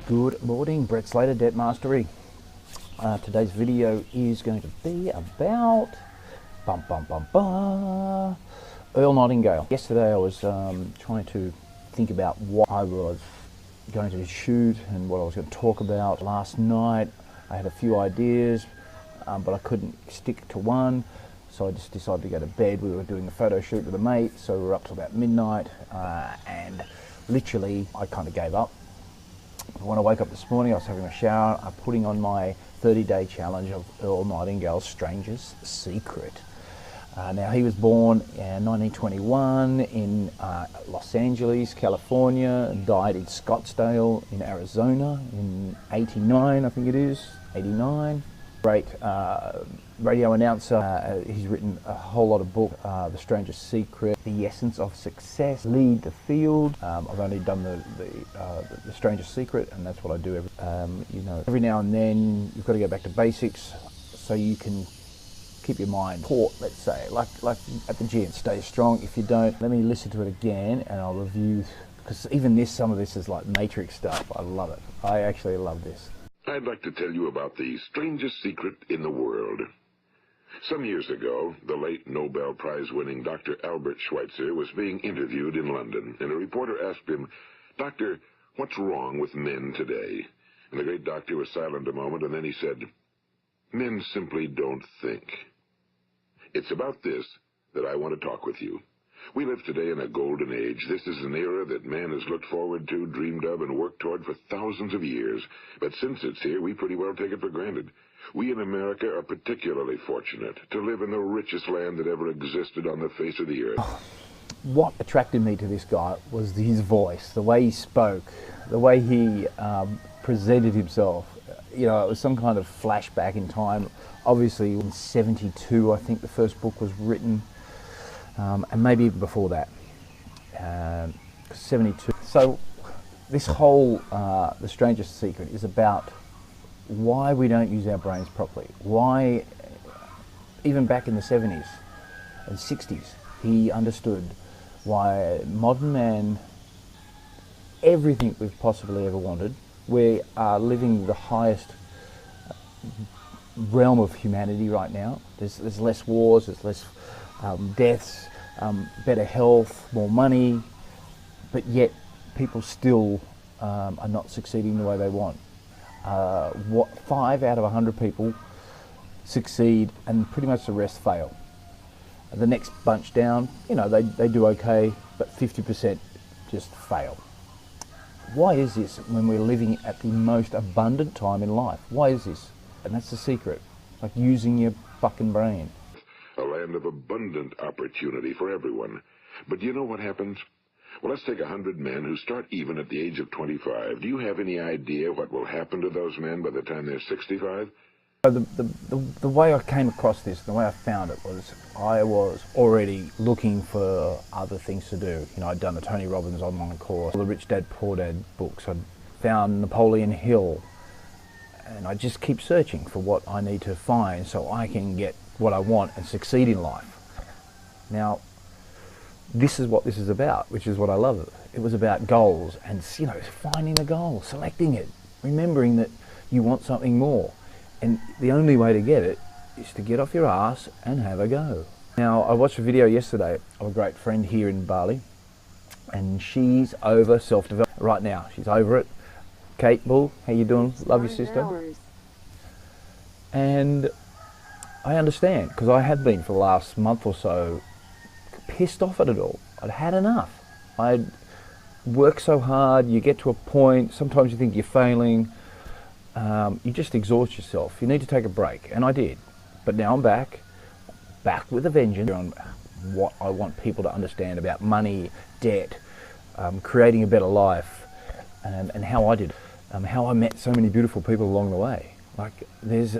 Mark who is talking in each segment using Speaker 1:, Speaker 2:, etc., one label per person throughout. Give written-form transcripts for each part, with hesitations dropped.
Speaker 1: Good morning, Brett Slater, Debt Mastery. Today's video is going to be about Earl Nightingale. Yesterday I was trying to think about what I was going to shoot and what I was going to talk about. Last night I had a few ideas, but I couldn't stick to one, so I just decided to go to bed. We were doing a photo shoot with a mate, so we were up till about midnight, and literally I kind of gave up. When I woke up this morning, I was having a shower, putting on my 30-day challenge of Earl Nightingale's Strangest Secret. Now, he was born in 1921 in Los Angeles, California, and died in Scottsdale in Arizona in 89, I think it is, 89. Great radio announcer. He's written a whole lot of books, The Strangest Secret, The Essence of Success, Lead the Field. I've only done the Strangest Secret, and that's what I do every now and then. You've got to go back to basics so you can keep your mind taut, let's say, like at the gym. Stay strong. If you don't, let me listen to it again and I'll review, because even some of this is like Matrix stuff. I love it. I actually love this.
Speaker 2: I'd like to tell you about the strangest secret in the world. Some years ago, the late Nobel Prize-winning Dr. Albert Schweitzer was being interviewed in London, and a reporter asked him, "Doctor, what's wrong with men today?" And the great doctor was silent a moment, and then he said, "Men simply don't think." It's about this that I want to talk with you. We live today in a golden age. This is an era that man has looked forward to, dreamed of, and worked toward for thousands of years. But since it's here, we pretty well take it for granted. We in America are particularly fortunate to live in the richest land that ever existed on the face of the earth.
Speaker 1: What attracted me to this guy was his voice, the way he spoke, the way he presented himself. You know, it was some kind of flashback in time. Obviously, in '72, I think the first book was written. And maybe even before that, 72. So this whole The Strangest Secret is about why we don't use our brains properly. Why, even back in the 70s and 60s, he understood why modern man, everything we've possibly ever wanted, we are living the highest realm of humanity right now. There's less wars, there's less deaths, better health, more money, but yet people still are not succeeding the way they want. 5 out of 100 people succeed, and pretty much the rest fail. The next bunch down, you know, they do okay, but 50% just fail. Why is this when we're living at the most abundant time in life? Why is this? And that's the secret, like using your fucking brain.
Speaker 2: A land of abundant opportunity for everyone. But do you know what happens? Well, let's take 100 men who start even at the age of 25. Do you have any idea what will happen to those men by the time they're 65?
Speaker 1: The way I came across this, the way I found it, was I was already looking for other things to do. You know, I'd done the Tony Robbins online course, the Rich Dad Poor Dad books. I'd found Napoleon Hill, and I just keep searching for what I need to find so I can get what I want and succeed in life. Now, this is what this is about, which is what I love. It was about goals and, you know, finding the goal, selecting it, remembering that you want something more. And the only way to get it is to get off your ass and have a go. Now, I watched a video yesterday of a great friend here in Bali, and she's over self-development right now. She's over it. Kate Bull, how you doing? Love your sister. And I understand, because I have been for the last month or so pissed off at it all. I'd had enough. I'd worked so hard, you get to a point, sometimes you think you're failing, you just exhaust yourself. You need to take a break, and I did. But now I'm back with a vengeance on what I want people to understand about money, debt, creating a better life, and how I did it. How I met so many beautiful people along the way. Like, there's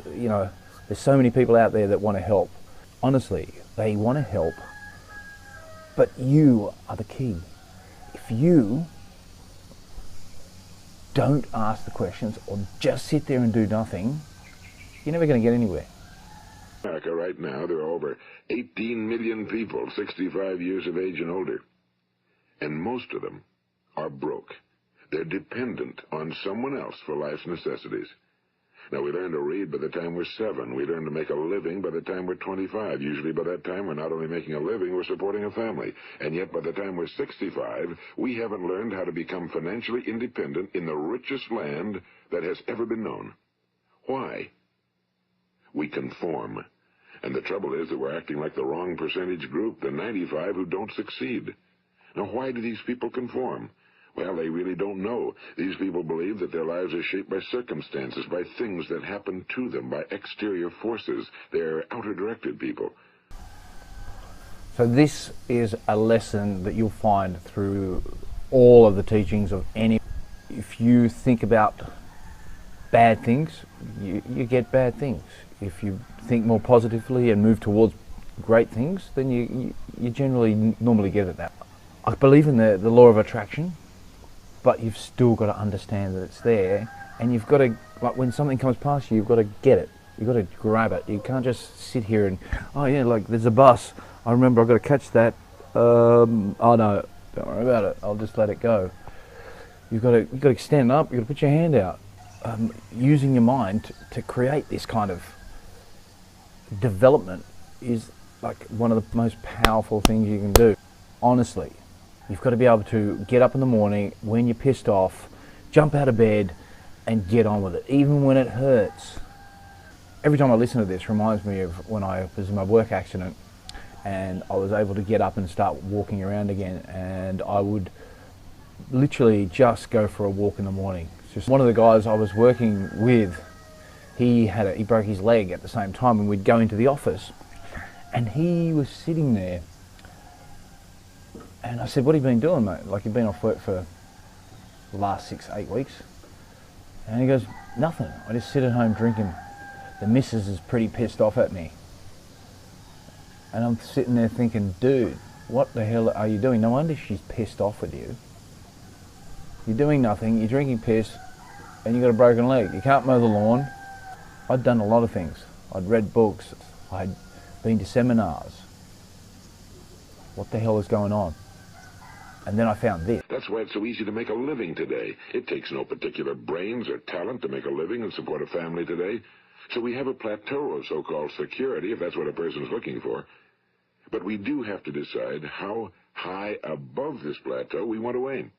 Speaker 1: so many people out there that want to help. Honestly, they want to help, but you are the key. If you don't ask the questions or just sit there and do nothing, you're never going to get anywhere.
Speaker 2: In America right now, there are over 18 million people 65 years of age and older, and most of them are broke. They're dependent on someone else for life's necessities. Now, we learn to read by the time we're 7. We learn to make a living by the time we're 25. Usually by that time, we're not only making a living, we're supporting a family. And yet, by the time we're 65, we haven't learned how to become financially independent in the richest land that has ever been known. Why? We conform. And the trouble is that we're acting like the wrong percentage group, the 95 who don't succeed. Now, why do these people conform? Well, they really don't know. These people believe that their lives are shaped by circumstances, by things that happen to them, by exterior forces. They're outer-directed people.
Speaker 1: So this is a lesson that you'll find through all of the teachings of any. If you think about bad things, you get bad things. If you think more positively and move towards great things, then you generally normally get it that. I believe in the law of attraction. But you've still got to understand that it's there, and you've got to, like when something comes past you, you've got to get it. You've got to grab it. You can't just sit here and, oh yeah, like there's a bus. I remember I've got to catch that. Oh no, don't worry about it. I'll just let it go. You've got to stand up. You've got to put your hand out. Using your mind to create this kind of development is like one of the most powerful things you can do. Honestly. You've got to be able to get up in the morning when you're pissed off, jump out of bed and get on with it, even when it hurts. Every time I listen to this reminds me of when I was in my work accident and I was able to get up and start walking around again, and I would literally just go for a walk in the morning. It's just one of the guys I was working with, he broke his leg at the same time, and we'd go into the office and he was sitting there. And I said, what have you been doing, mate? Like, you've been off work for the last 6-8 weeks. And he goes, nothing. I just sit at home drinking. The missus is pretty pissed off at me. And I'm sitting there thinking, dude, what the hell are you doing? No wonder she's pissed off with you. You're doing nothing, you're drinking piss, and you've got a broken leg. You can't mow the lawn. I'd done a lot of things. I'd read books. I'd been to seminars. What the hell is going on? And then I found this.
Speaker 2: That's why it's so easy to make a living today. It takes no particular brains or talent to make a living and support a family today. So we have a plateau of so-called security, if that's what a person's looking for. But we do have to decide how high above this plateau we want to aim.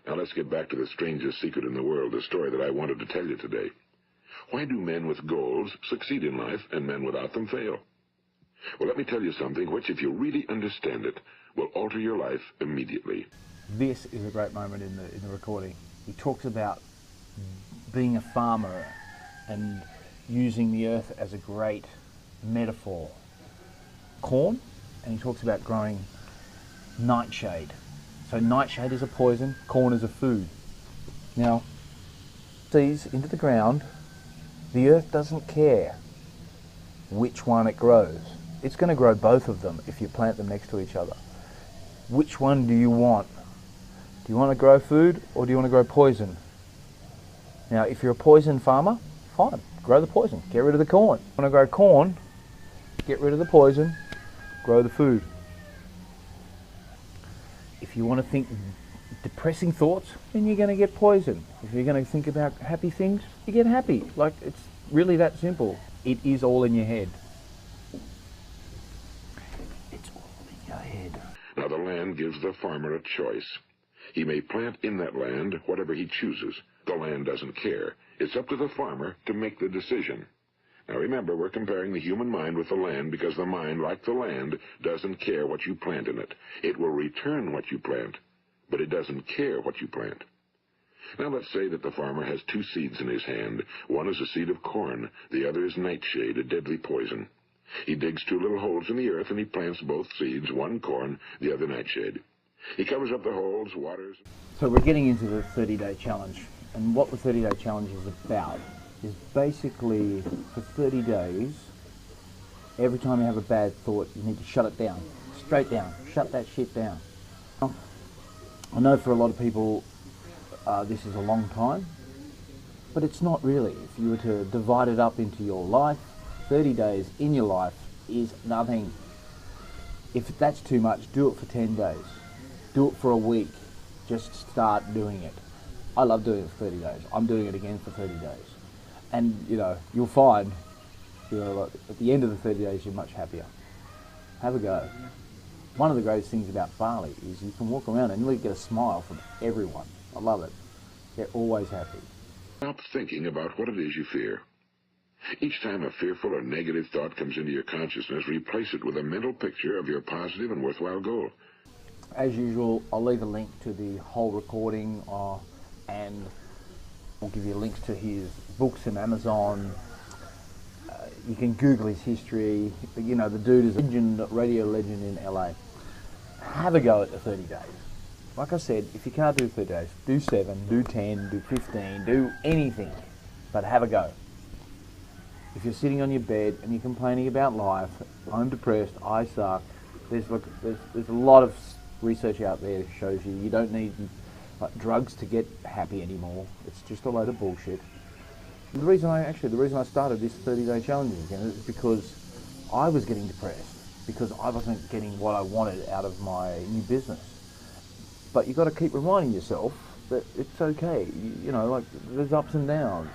Speaker 2: Now let's get back to the strangest secret in the world, the story that I wanted to tell you today. Why do men with goals succeed in life and men without them fail? Well, let me tell you something which, if you really understand it, will alter your life immediately.
Speaker 1: This is a great moment in the recording. He talks about being a farmer and using the earth as a great metaphor. Corn, and he talks about growing nightshade. So nightshade is a poison, corn is a food. Now, seeds into the ground, the earth doesn't care which one it grows. It's going to grow both of them if you plant them next to each other. Which one do you want? Do you want to grow food or do you want to grow poison? Now, if you're a poison farmer, fine, grow the poison, get rid of the corn. If you want to grow corn, get rid of the poison, grow the food. If you want to think depressing thoughts, then you're going to get poison. If you're going to think about happy things, you get happy. Like, it's really that simple. It is all in your head. It's all in your head.
Speaker 2: Now the land gives the farmer a choice. He may plant in that land whatever he chooses. The land doesn't care. It's up to the farmer to make the decision. Now remember, we're comparing the human mind with the land because the mind, like the land, doesn't care what you plant in it. It will return what you plant, but it doesn't care what you plant. Now let's say that the farmer has 2 seeds in his hand. One is a seed of corn. The other is nightshade, a deadly poison. He digs 2 little holes in the earth and he plants both seeds, one corn, the other nightshade. He covers up the holes, waters.
Speaker 1: So we're getting into the 30-day challenge. And what the 30-day challenge is about is basically for 30 days, every time you have a bad thought, you need to shut it down. Straight down. Shut that shit down. I know for a lot of people this is a long time, but it's not really. If you were to divide it up into your life, 30 days in your life is nothing. If that's too much, do it for 10 days. Do it for a week. Just start doing it. I love doing it for 30 days. I'm doing it again for 30 days. And, you know, you'll find, you know, like, at the end of the 30 days, you're much happier. Have a go. One of the greatest things about Bali is you can walk around and you get a smile from everyone. I love it. They're always happy.
Speaker 2: Stop thinking about what it is you fear. Each time a fearful or negative thought comes into your consciousness, replace it with a mental picture of your positive and worthwhile goal.
Speaker 1: As usual, I'll leave a link to the whole recording and I'll give you links to his books on Amazon. You can Google his history. You know, the dude is a radio legend in LA. Have a go at the 30 days. Like I said, if you can't do 30 days, do 7, do 10, do 15, do anything, but have a go. If you're sitting on your bed and you're complaining about life, I'm depressed, I suck, there's a lot of research out there that shows you don't need drugs to get happy anymore. It's just a load of bullshit. And the reason I started this 30-day challenge again is because I was getting depressed because I wasn't getting what I wanted out of my new business. But you've got to keep reminding yourself that it's okay. You know, like, there's ups and downs.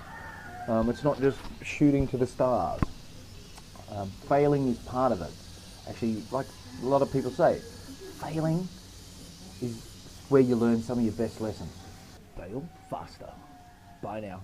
Speaker 1: It's not just shooting to the stars. Failing is part of it. Actually, like a lot of people say, failing is where you learn some of your best lessons. Fail faster. Bye now.